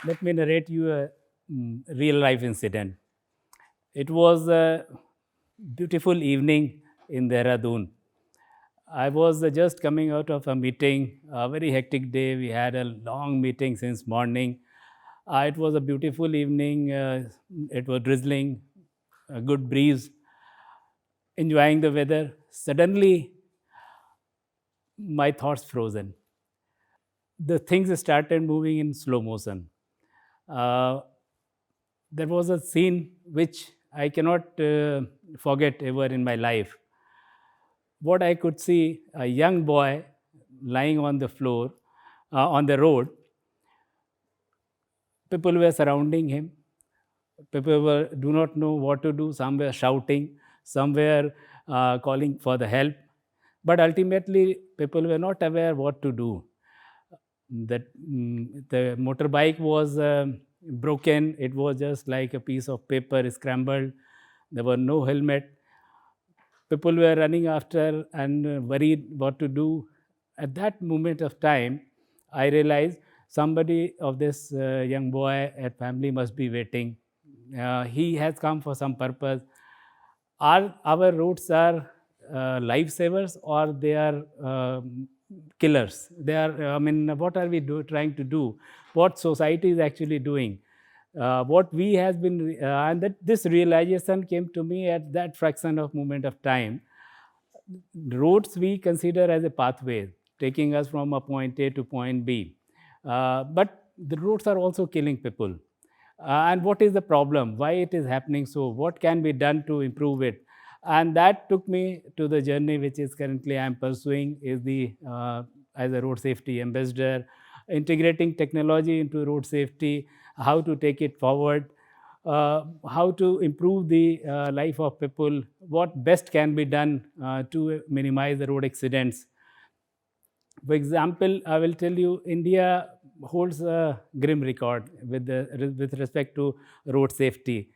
Let me narrate you a real life incident. It was a beautiful evening in Dehradun. I was just coming out of a meeting, a very hectic day. We had a long meeting since morning. It was a beautiful evening. It was drizzling, a good breeze, enjoying the weather. Suddenly, my thoughts frozen. The things started moving in slow motion. Uh, there was a scene which I cannot forget ever in my life. What I could see, a young boy lying on the floor, on the road. People were surrounding him. People do not know what to do. Some were shouting, some were calling for the help. But ultimately, people were not aware what to do. The motorbike was broken. It was just like a piece of paper scrambled. There were no helmet. People were running after and worried what to do. At that moment of time, I realized somebody of this young boy at family must be waiting. He has come for some purpose. Are our roads are lifesavers or they are killers? They are. I mean, what are we trying to do? What society is actually doing? What we has been, and that this realization came to me at that fraction of moment of time. Roads we consider as a pathway taking us from a point A to point B, but the roads are also killing people. And what is the problem? Why it is happening? So what can be done to improve it? And that took me to the journey which is currently I am pursuing, is the as a road safety ambassador, integrating technology into road safety, how to take it forward, how to improve the life of people, what best can be done to minimize the road accidents. For example, I will tell you, India holds a grim record with respect to road safety.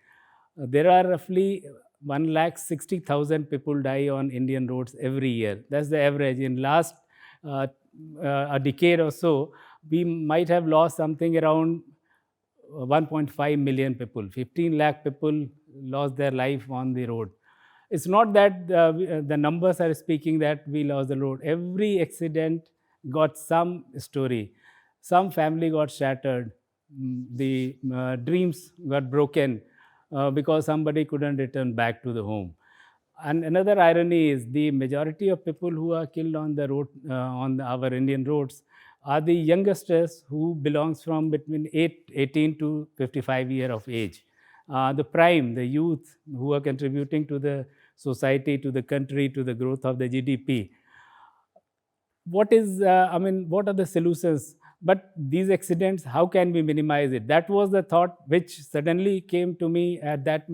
There are roughly 1,60,000 people die on Indian roads every year. That's the average. In last uh, a decade or so, we might have lost something around 1.5 million people. 15 lakh people lost their life on the road. It's not that the numbers are speaking that we lost the road. Every accident got some story. Some family got shattered. The dreams got broken because somebody couldn't return back to the home. And another irony is the majority of people who are killed on the road, on our Indian roads, are the youngsters who belongs from between 18 to 55 year of age. The prime, the youth who are contributing to the society, to the country, to the growth of the GDP. What is, I mean, what are the solutions? But these accidents, how can we minimize it? That was the thought which suddenly came to me at that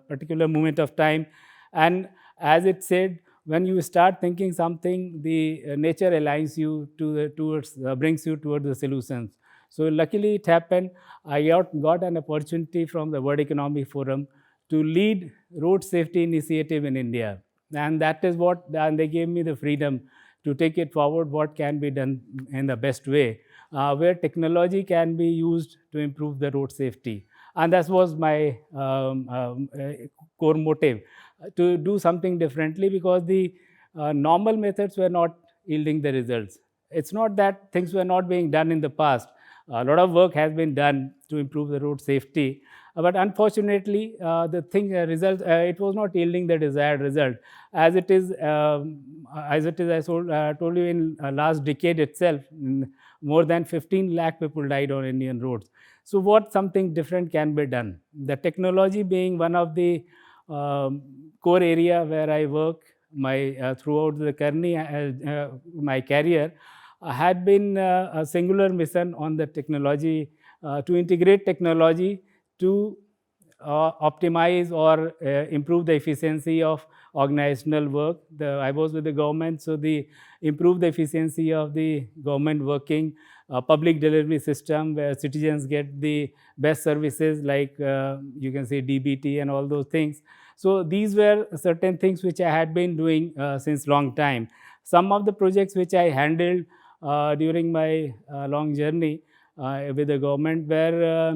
particular moment of time. And as it said, when you start thinking something, the nature aligns you to towards, brings you towards the solutions. So luckily it happened. I got an opportunity from the World Economic Forum to lead road safety initiative in India. And that is what, and they gave me the freedom to take it forward, what can be done in the best way, where technology can be used to improve the road safety. And that was my core motive, to do something differently, because the normal methods were not yielding the results. It's not that things were not being done in the past. A lot of work has been done to improve the road safety, but unfortunately, the thing result it was not yielding the desired result. As it is, I told you, in last decade itself, more than 15 lakh people died on Indian roads. So, what something different can be done? The technology being one of the core area where I work, my throughout the my career, had been a singular mission on the technology, to integrate technology to optimize or improve the efficiency of organizational work. I was with the government, so the improve the efficiency of the government working, public delivery system where citizens get the best services like you can say DBT and all those things. So these were certain things which I had been doing since long time. Some of the projects which I handled during my long journey, with the government, where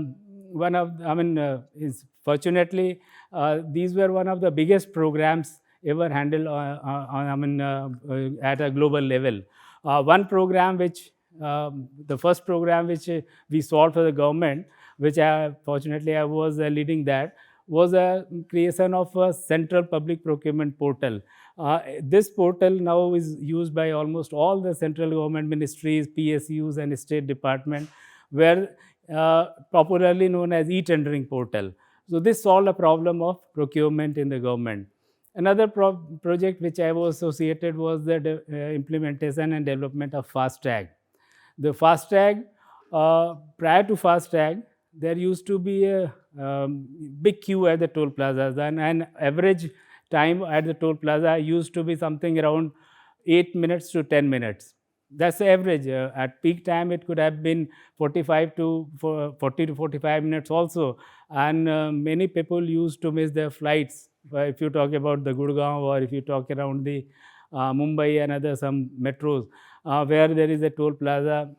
one of, I mean, is fortunately, these were one of the biggest programs ever handled I mean, at a global level. One program which, the first program which we solved for the government, which fortunately I was leading that, was a creation of a central public procurement portal. This portal now is used by almost all the central government ministries, PSUs, and state department, where popularly known as e-tendering portal. So this solved a problem of procurement in the government. Another project which I was associated was the implementation and development of FASTag. The FASTag, prior to FASTag, there used to be a big queue at the toll plazas, and an average time at the toll plaza used to be something around 8 minutes to 10 minutes. That's the average. At peak time, it could have been 45 to 40 to 45 minutes also. And many people used to miss their flights. If you talk about the Gurgaon, or if you talk around the Mumbai and other some metros, where there is a toll plaza,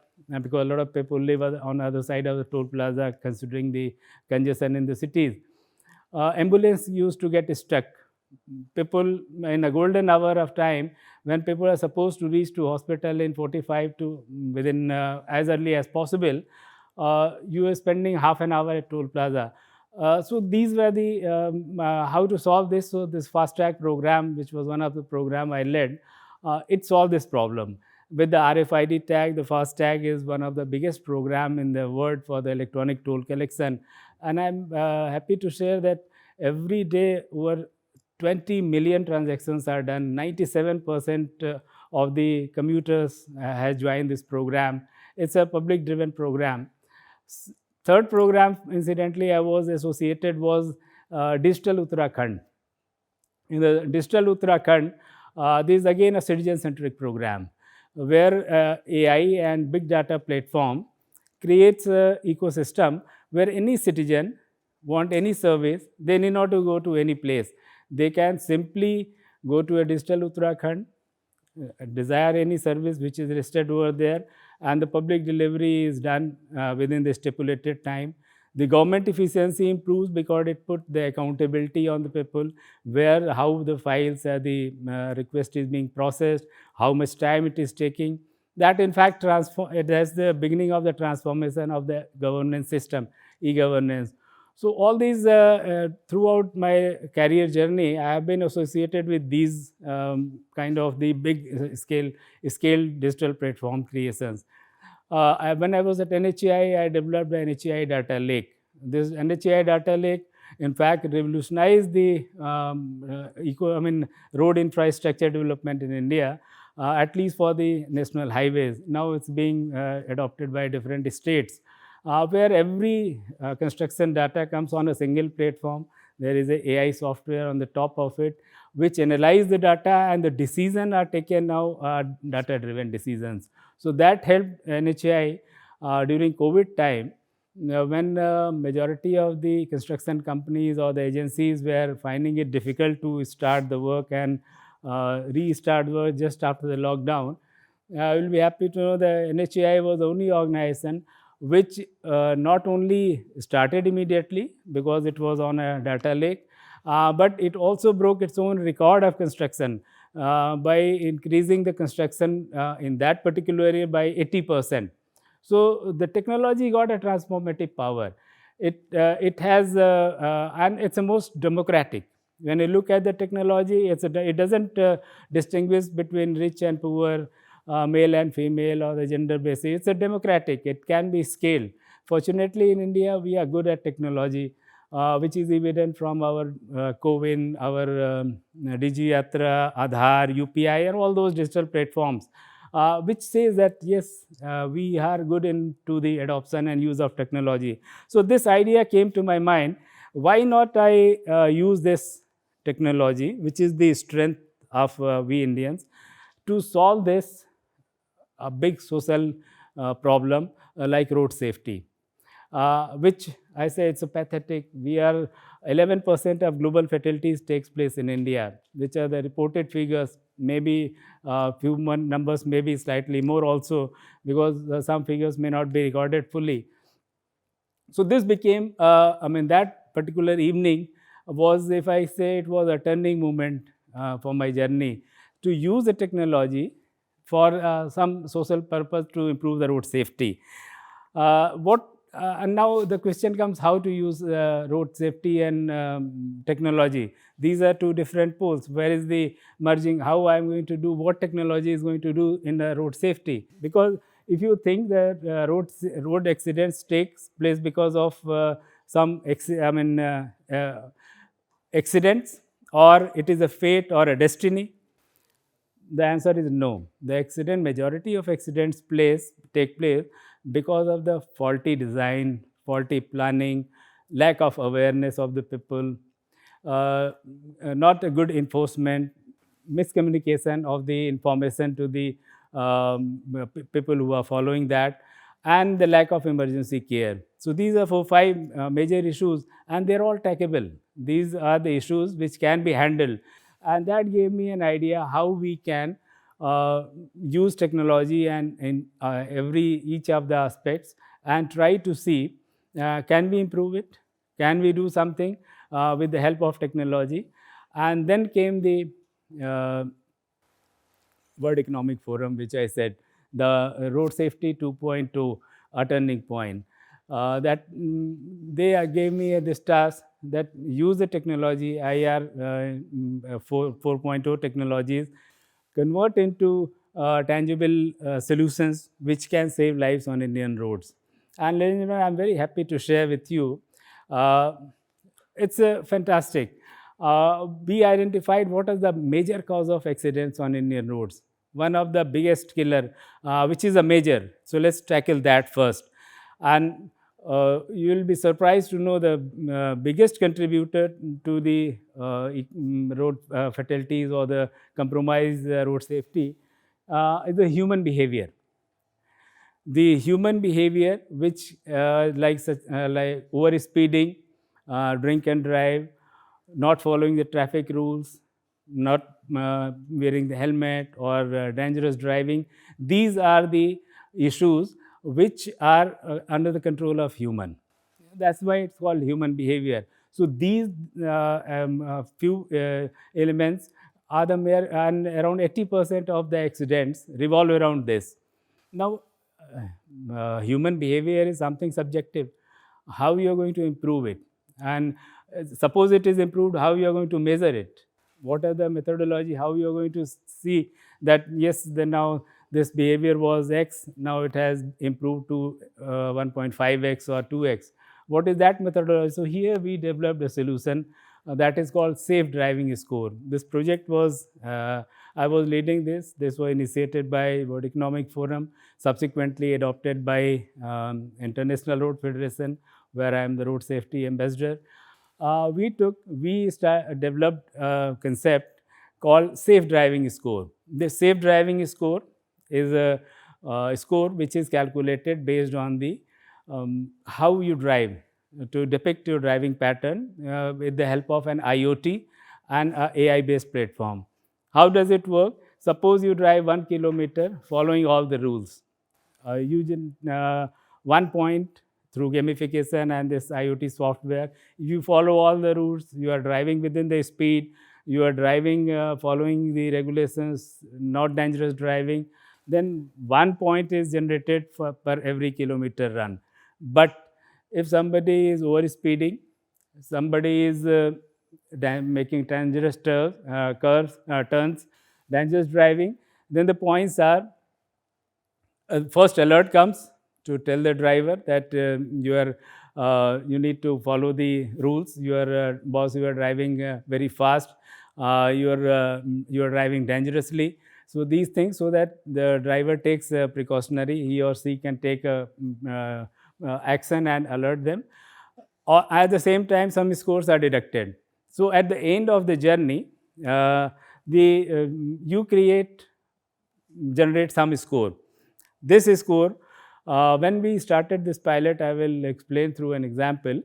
because a lot of people live on the other side of the toll plaza, considering the congestion in the cities. Ambulance used to get stuck. People, in a golden hour of time, when people are supposed to reach to hospital in 45 to within as early as possible, you are spending half an hour at toll plaza. So these were the how to solve this. So this fast track program, which was one of the program I led, it solved this problem. With the RFID tag, the fast tag is one of the biggest program in the world for the electronic toll collection. And I'm happy to share that every day over 20 million transactions are done. 97% of the commuters has joined this program. It's a public driven program. Third program, incidentally, I was associated was Digital Uttarakhand. In the Digital Uttarakhand, this is again a citizen-centric program, where AI and big data platform creates an ecosystem where any citizen want any service, they need not to go to any place. They can simply go to a Digital Uttarakhand, desire any service which is listed over there, and the public delivery is done within the stipulated time. The government efficiency improves because it put the accountability on the people, where how the files, the request is being processed, how much time it is taking. That in fact it has the beginning of the transformation of the governance system, e-governance. So all these throughout my career journey, I have been associated with these kind of the big scale digital platform creations. When I was at NHAI, I developed the NHAI data lake. This NHAI data lake, in fact, revolutionized the road infrastructure development in India, at least for the national highways. Now it's being adopted by different states, where every construction data comes on a single platform. There is a AI software on the top of it, which analyze the data, and the decisions are taken now data-driven decisions. So that helped NHAI during COVID time, when majority of the construction companies or the agencies were finding it difficult to start the work and restart work just after the lockdown. I will be happy to know that NHAI was the only organization which not only started immediately because it was on a data lake, but it also broke its own record of construction by increasing the construction in that particular area by 80%. So the technology got a transformative power. It has and it's the most democratic. When you look at the technology, it doesn't distinguish between rich and poor, male and female, or the gender basis. It's a democratic. It can be scaled. Fortunately, in India, we are good at technology, which is evident from our CoWIN, our Digi Yatra, Aadhaar, UPI, and all those digital platforms, which says that yes, we are good into the adoption and use of technology. So this idea came to my mind. Why not I use this technology, which is the strength of we Indians, to solve this a big social problem like road safety, which I say it's a pathetic. We are 11% of global fatalities takes place in India, which are the reported figures. maybe few numbers, maybe slightly more also, because some figures may not be recorded fully. So this became, I mean, that particular evening was, if I say, it was a turning moment for my journey, to use the technology for some social purpose to improve the road safety. What And now the question comes, how to use road safety and technology. These are two different poles. Where is the merging? How I am going to do, what technology is going to do in the road safety? Because if you think that road accidents takes place because of accidents, or it is a fate or a destiny, the answer is no. The accident, majority of accidents take place because of the faulty design, faulty planning, lack of awareness of the people, not a good enforcement, miscommunication of the information to the people who are following that, and the lack of emergency care. So these are 5 major issues, and they're all tackable. These are the issues which can be handled, and that gave me an idea how we can use technology and in every each of the aspects, and try to see, can we improve it, can we do something with the help of technology. And then came the uh, World Economic Forum, which I said, the Road Safety 2.2, a turning point. They gave me this task, that use the technology, IR 4.0 technologies, convert into tangible solutions which can save lives on Indian roads. And ladies and gentlemen, I'm very happy to share with you. Uh, it's fantastic. We identified what is the major cause of accidents on Indian roads. One of the biggest killer, which is a major. So let's tackle that first. And you will be surprised to know the biggest contributor to the road fatalities or the compromised road safety is the human behavior. The human behavior, which like over speeding, drink and drive, not following the traffic rules, not wearing the helmet, or dangerous driving, these are the issues which are under the control of human. That's why it's called human behavior. So these few elements are the mere, and around 80% of the accidents revolve around this. Now, human behavior is something subjective. How you are going to improve it? And suppose it is improved, how you are going to measure it? What are the methodology? How you are going to see that, yes, then now this behavior was X, now it has improved to 1.5x or 2x. What is that methodology? So here we developed a solution that is called Safe Driving Score. This project was, I was leading this. This was initiated by World Economic Forum, subsequently adopted by International Road Federation, where I am the road safety ambassador. We developed a concept called Safe Driving Score. The Safe Driving Score is a score which is calculated based on the how you drive, to depict your driving pattern with the help of an IoT and a AI-based platform. How does it work? Suppose you drive 1 kilometer following all the rules. Using one point through gamification and this IoT software, you follow all the rules, you are driving within the speed, you are driving following the regulations, not dangerous driving, then 1 point is generated per every kilometer run. But if somebody is over speeding, somebody is making dangerous curves, turns, dangerous driving, then the points are, first alert comes to tell the driver that you need to follow the rules. Your boss, you are driving very fast. You are driving dangerously. So these things, so that the driver takes precautionary, he or she can take action and alert them. Or at the same time, some scores are deducted. So at the end of the journey, you generate some score. This score, when we started this pilot, I will explain through an example.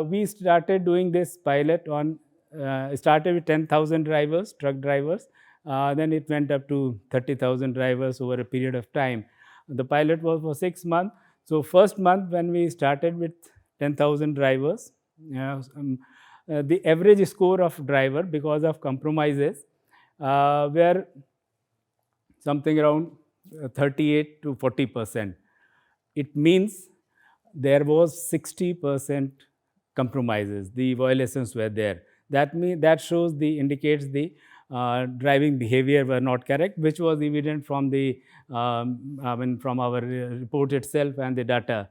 We started doing this pilot on, started with 10,000 drivers, truck drivers. Then it went up to 30,000 drivers over a period of time. The pilot was for 6 months. So first month when we started with 10,000 drivers, the average score of driver because of compromises were something around 38 to 40%. It means there was 60% compromises. The violations were there. That shows the indicates the driving behavior were not correct, which was evident from the from our report itself and the data.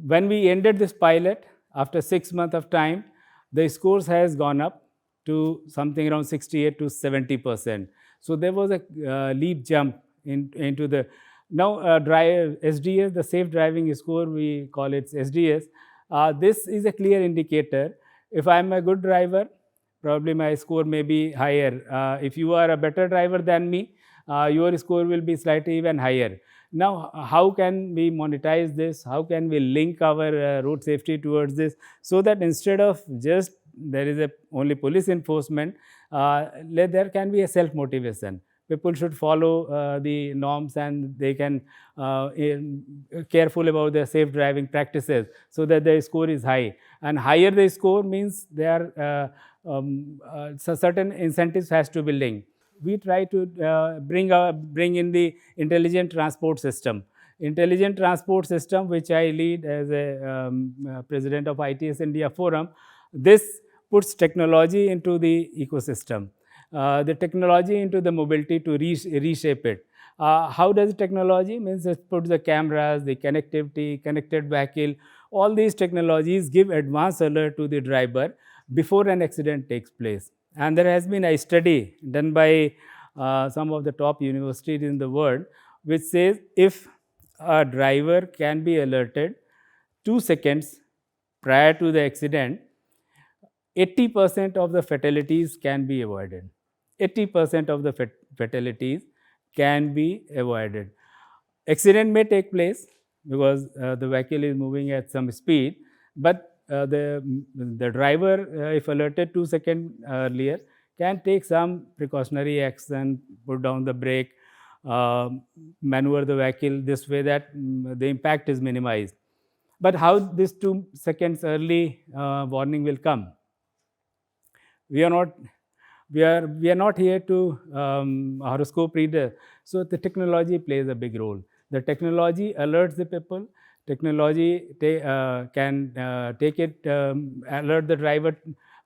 When we ended this pilot, after 6 months of time, the scores has gone up to something around 68 to 70%. So there was a leap jump into the now SDS, the safe driving score, we call it SDS. This is a clear indicator. If I am a good driver, probably my score may be higher. If you are a better driver than me, your score will be slightly even higher. Now, how can we monetize this? How can we link our road safety towards this, so that instead of just there is a only police enforcement, there can be a self motivation. People should follow the norms, and they can careful about their safe driving practices, so that the score is high. And higher the score means there so certain incentives has to be linked. We try to bring in the intelligent transport system. Intelligent transport system, which I lead as a president of ITS India Forum. This puts technology into the ecosystem, the technology into the mobility to reshape it. How does technology? Means it puts the cameras, the connectivity, connected vehicle. All these technologies give advance alert to the driver before an accident takes place. And there has been a study done by some of the top universities in the world, which says if a driver can be alerted 2 seconds prior to the accident, 80% of the fatalities can be avoided. 80% of the fatalities can be avoided. Accident may take place because the vehicle is moving at some speed, but the driver, if alerted 2 seconds earlier, can take some precautionary action, put down the brake, maneuver the vehicle this way that the impact is minimized. But how this 2 seconds early warning will come? We are not here to horoscope reader. So the technology plays a big role. The technology alerts the people. Technology can take it, alert the driver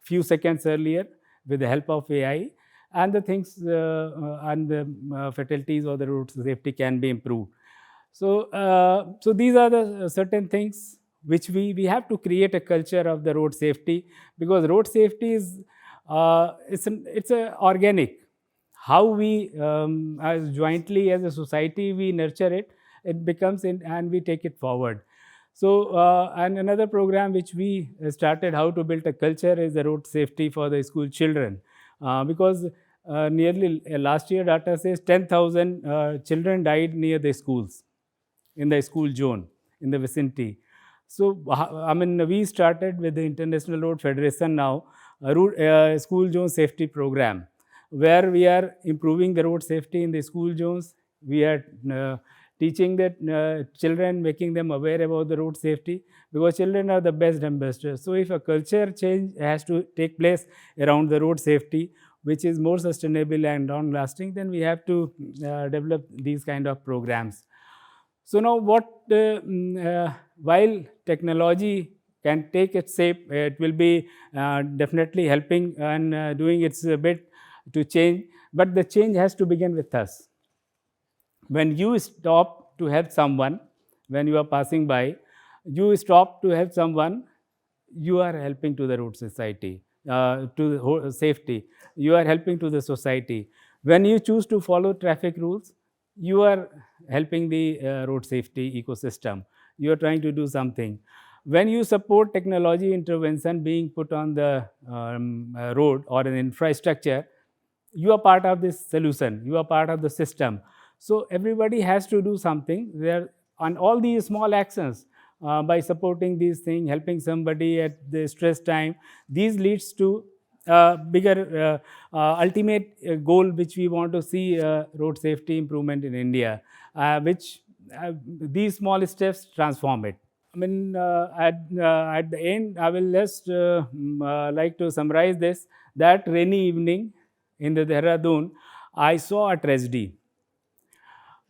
few seconds earlier with the help of AI, and the things and the fatalities or the road safety can be improved. So these are the certain things which we have to create a culture of the road safety, because road safety is it's a organic. How we as jointly as a society we nurture it, it becomes in, and we take it forward. So and another program which we started, how to build a culture, is the road safety for the school children, because nearly last year data says 10,000 children died near the schools, in the school zone, in the vicinity. So I mean, we started with the International Road Federation now a school zone safety program, where we are improving the road safety in the school zones. We are teaching that children, making them aware about the road safety, because children are the best ambassadors. So if a culture change has to take place around the road safety, which is more sustainable and long lasting, then we have to develop these kind of programs. So now while technology can take its shape, it will be definitely helping and doing its bit to change, but the change has to begin with us. When you stop to help someone, when you are passing by, you stop to help someone, you are helping to the road society, to the safety. You are helping to the society. When you choose to follow traffic rules, you are helping the road safety ecosystem. You are trying to do something. When you support technology intervention being put on the road or an infrastructure, you are part of this solution. You are part of the system. So everybody has to do something there, on all these small actions. By supporting these things, helping somebody at the stress time, these leads to bigger ultimate goal which we want to see road safety improvement in India, which these small steps transform it. I mean, at the end, I will just like to summarize this, that rainy evening in the Dehradun, I saw a tragedy.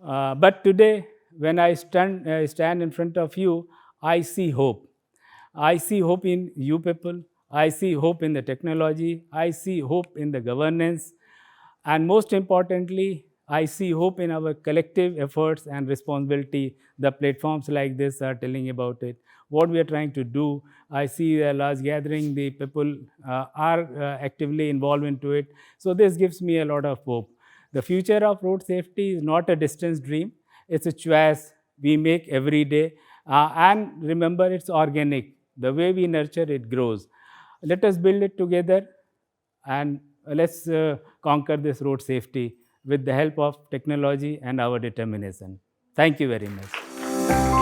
But today, when I stand in front of you, I see hope. I see hope in you people. I see hope in the technology. I see hope in the governance. And most importantly, I see hope in our collective efforts and responsibility. The platforms like this are telling about it. What we are trying to do, I see a large gathering, the people are actively involved into it. So this gives me a lot of hope. The future of road safety is not a distant dream. It's a choice we make every day. And remember, it's organic. The way we nurture it grows. Let us build it together, and let's conquer this road safety with the help of technology and our determination. Thank you very much.